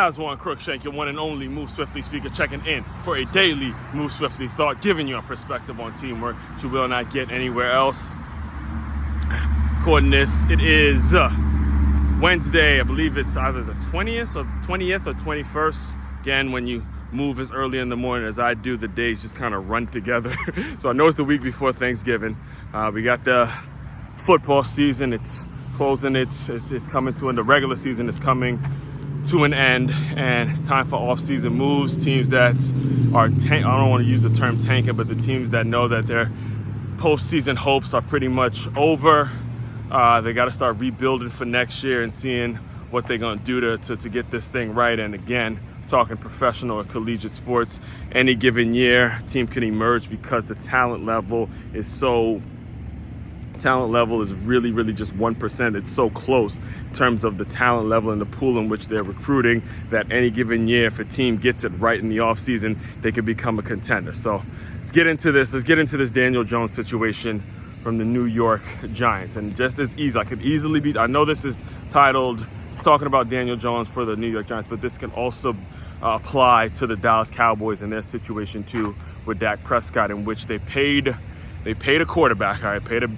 Aswand Crookshank, your one and only Move Swiftly speaker, checking in for a daily Move Swiftly thought, giving you a perspective on teamwork that you will not get anywhere else. According to this, it is Wednesday. I believe it's either the 20th or 21st. Again, when you move as early in the morning as I do, the days just kind of run together. So I know it's the week before Thanksgiving. We got the football season. It's closing. It's coming to an end. The regular season is coming to an end, and it's time for off-season moves. Teams that are I don't want to use the term tanking, but the teams that know that their postseason hopes are pretty much over. They got to start rebuilding for next year and seeing what they're going to do to get this thing right. And again, talking professional or collegiate sports, any given year, a team can emerge because the talent level is really just 1%. It's so close in terms of the talent level and the pool in which they're recruiting that any given year, if a team gets it right in the offseason, they could become a contender. So let's get into this. Let's get into this Daniel Jones situation from the New York Giants. And just as easy, I could easily be, I know this is titled, it's talking about Daniel Jones for the New York Giants, but this can also apply to the Dallas Cowboys and their situation too with Dak Prescott, in which they paid a quarterback, all right, they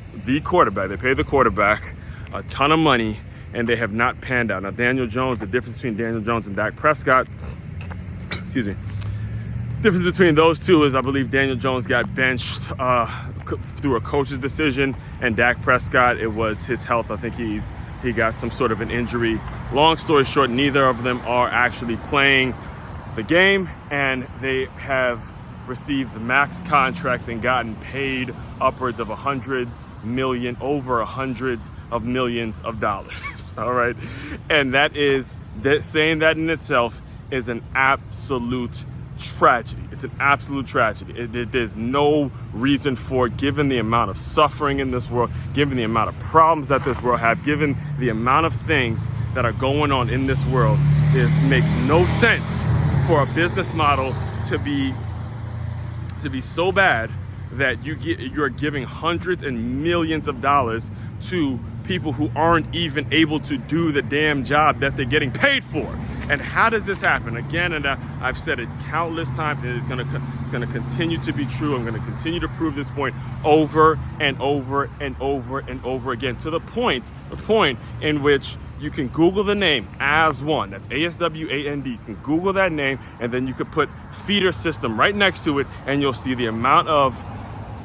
paid the quarterback a ton of money, and they have not panned out. Now, Daniel Jones, the difference between Daniel Jones and Dak Prescott, difference between those two is I believe Daniel Jones got benched through a coach's decision, and Dak Prescott, it was his health. I think he got some sort of an injury. Long story short, neither of them are actually playing the game, and they have received max contracts and gotten paid upwards of $100 million, over hundreds of millions of dollars. All right. And saying that in itself is an absolute tragedy. It's an absolute tragedy. There's no reason for it, given the amount of suffering in this world, given the amount of problems that this world have, given the amount of things that are going on in this world. It makes no sense for a business model to be so bad that you're giving hundreds and millions of dollars to people who aren't even able to do the damn job that they're getting paid for. And how does this happen? Again, and I've said it countless times, and it's gonna continue to be true. I'm gonna continue to prove this point over and over and over and over again, to the point in which you can Google the name Aswand. That's ASWAND. You can Google that name, and then you could put feeder system right next to it, and you'll see the amount of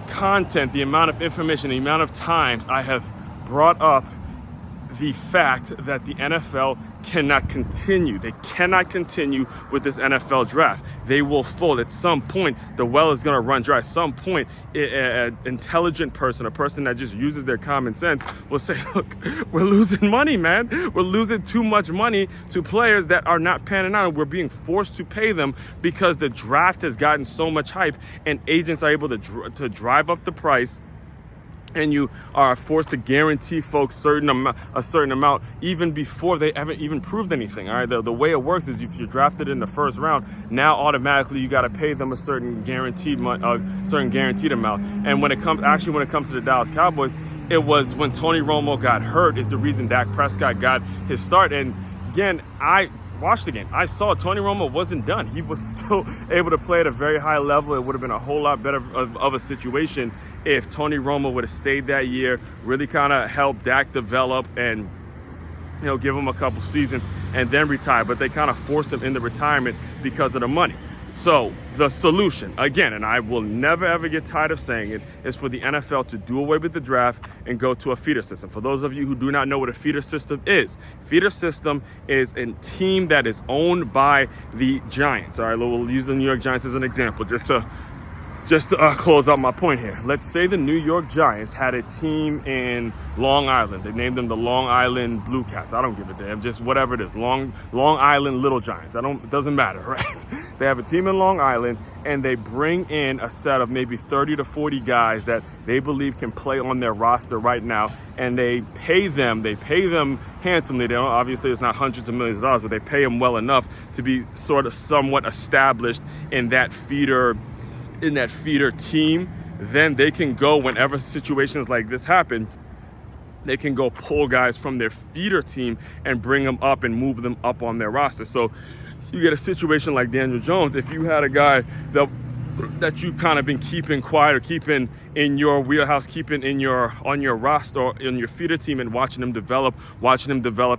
content, the amount of information, the amount of times I have brought up the fact that the NFL cannot continue. They cannot continue with this NFL draft. They will fold. At some point, the well is going to run dry. At some point, an intelligent person, a person that just uses their common sense, will say, look, we're losing money, man. We're losing too much money to players that are not panning out. We're being forced to pay them because the draft has gotten so much hype, and agents are able to drive up the price, and you are forced to guarantee folks a certain amount even before they haven't even proved anything. All right, the way it works is if you're drafted in the first round, now automatically you got to pay them a certain guaranteed amount. And when it comes to the Dallas Cowboys, it was when Tony Romo got hurt is the reason Dak Prescott got his start. And again, I watched the game. I saw Tony Romo wasn't done. He was still able to play at a very high level. It would have been a whole lot better of a situation if Tony Romo would have stayed that year, really kind of helped Dak develop and, give him a couple seasons and then retire. But they kind of forced him into retirement because of the money. So the solution, again, and I will never ever get tired of saying it, is for the NFL to do away with the draft and go to a feeder system. For those of you who do not know what a feeder system is a team that is owned by the Giants. All right, we'll use the New York Giants as an example just to close out my point here. Let's say the New York Giants had a team in Long Island. They named them the Long Island Blue Cats. I don't give a damn, just whatever it is. Long Island Little Giants. It doesn't matter, right? They have a team in Long Island, and they bring in a set of maybe 30 to 40 guys that they believe can play on their roster right now, and they pay them handsomely. Obviously, it's not hundreds of millions of dollars, but they pay them well enough to be sort of somewhat established in that feeder team. Then they can go, whenever situations like this happen, they can go pull guys from their feeder team and bring them up and move them up on their roster. So you get a situation like Daniel Jones. If you had a guy that you kind of been keeping quiet or keeping in your wheelhouse, keeping on your roster or in your feeder team, and watching him develop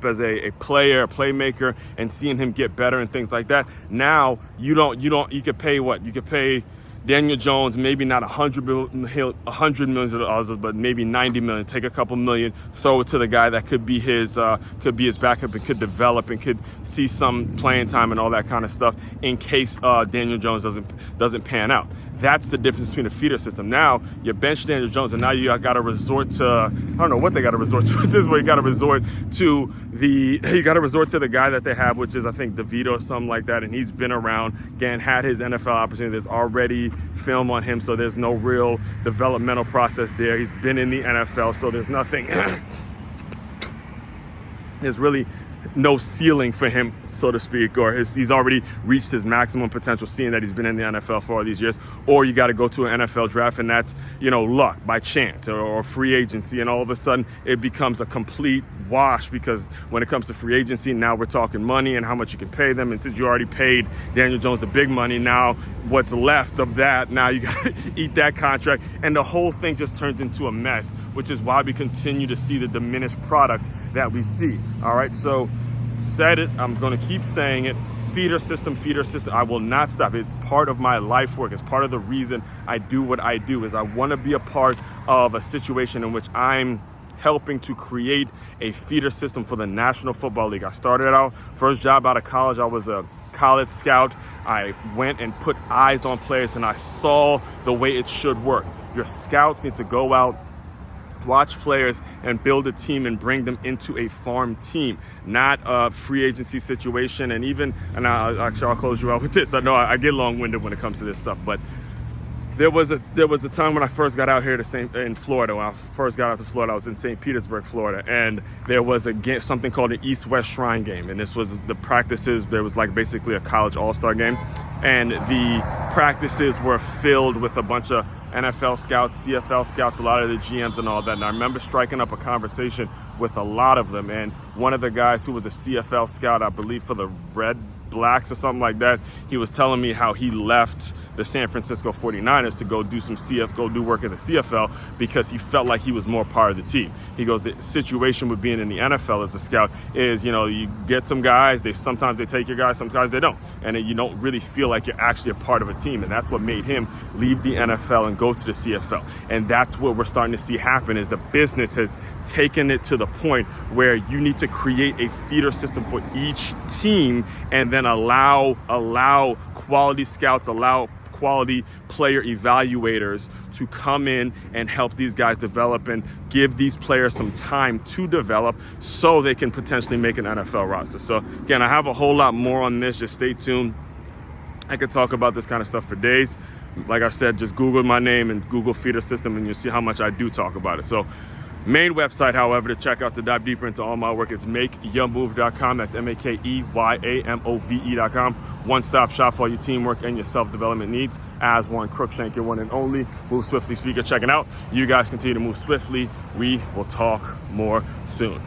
as a player, a playmaker, and seeing him get better and things like that. Now you could pay Daniel Jones maybe not $100 million, but maybe $90 million. Take a couple million, throw it to the guy that could be his backup and could develop and could see some playing time and all that kind of stuff in case Daniel Jones doesn't pan out. That's the difference between a feeder system. Now you bench Daniel Jones, and now you got to resort to, I don't know what they got to resort to. This is where you got to resort to the guy that they have, which is I think DeVito or something like that, and he's been around, again, had his NFL opportunity. There's already film on him, so there's no real developmental process there. He's been in the NFL, so there's nothing. There's really no ceiling for him, so to speak, or he's already reached his maximum potential, seeing that he's been in the NFL for all these years. Or you got to go to an NFL draft, and that's, luck, by chance, or free agency, and all of a sudden it becomes a complete wash, because when it comes to free agency, now we're talking money and how much you can pay them, and since you already paid Daniel Jones the big money, now what's left of that, now you got to eat that contract, and the whole thing just turns into a mess, which is why we continue to see the diminished product that we see. All right, so said it, I'm going to keep saying it. Feeder system. I will not stop. It's part of my life work. It's part of the reason I do what I do, is I want to be a part of a situation in which I'm helping to create a feeder system for the National Football League. I started out, first job out of college, I was a college scout. I went and put eyes on players, and I saw the way it should work. Your scouts need to go out, watch players, and build a team and bring them into a farm team, not a free agency situation. And I'll close you out with this. I know I get long-winded when it comes to this stuff, but there was a time when I first got out here in Florida. When I first got out to Florida, I was in St. Petersburg, Florida, and there was something called an East-West Shrine game, and this was the practices. There was like basically a college all-star game, and the practices were filled with a bunch of NFL scouts, CFL scouts, a lot of the GMs and all that. And I remember striking up a conversation with a lot of them, and one of the guys who was a CFL scout, I believe for the Red Blacks or something like that, he was telling me how he left the San Francisco 49ers to go do work in the CFL because he felt like he was more part of the team. He goes, the situation with being in the NFL as a scout is, you get some guys, sometimes they take your guys, sometimes they don't, and you don't really feel like you're actually a part of a team. And that's what made him leave the NFL and go to the CFL. And that's what we're starting to see happen, is the business has taken it to the point where you need to create a feeder system for each team, and then allow quality scouts, allow quality player evaluators to come in and help these guys develop and give these players some time to develop so they can potentially make an NFL roster. So again, I have a whole lot more on this. Just stay tuned. I could talk about this kind of stuff for days. Like I said, just Google my name and Google feeder system, and you'll see how much I do talk about it. So main website, however, to check out, to dive deeper into all my work, it's makeyourmove.com. That's makeyourmove.com. One-stop shop for all your teamwork and your self-development needs. Aswand Crookshank, your one and only Move Swiftly speaker, checking out. You guys continue to move swiftly. We will talk more soon.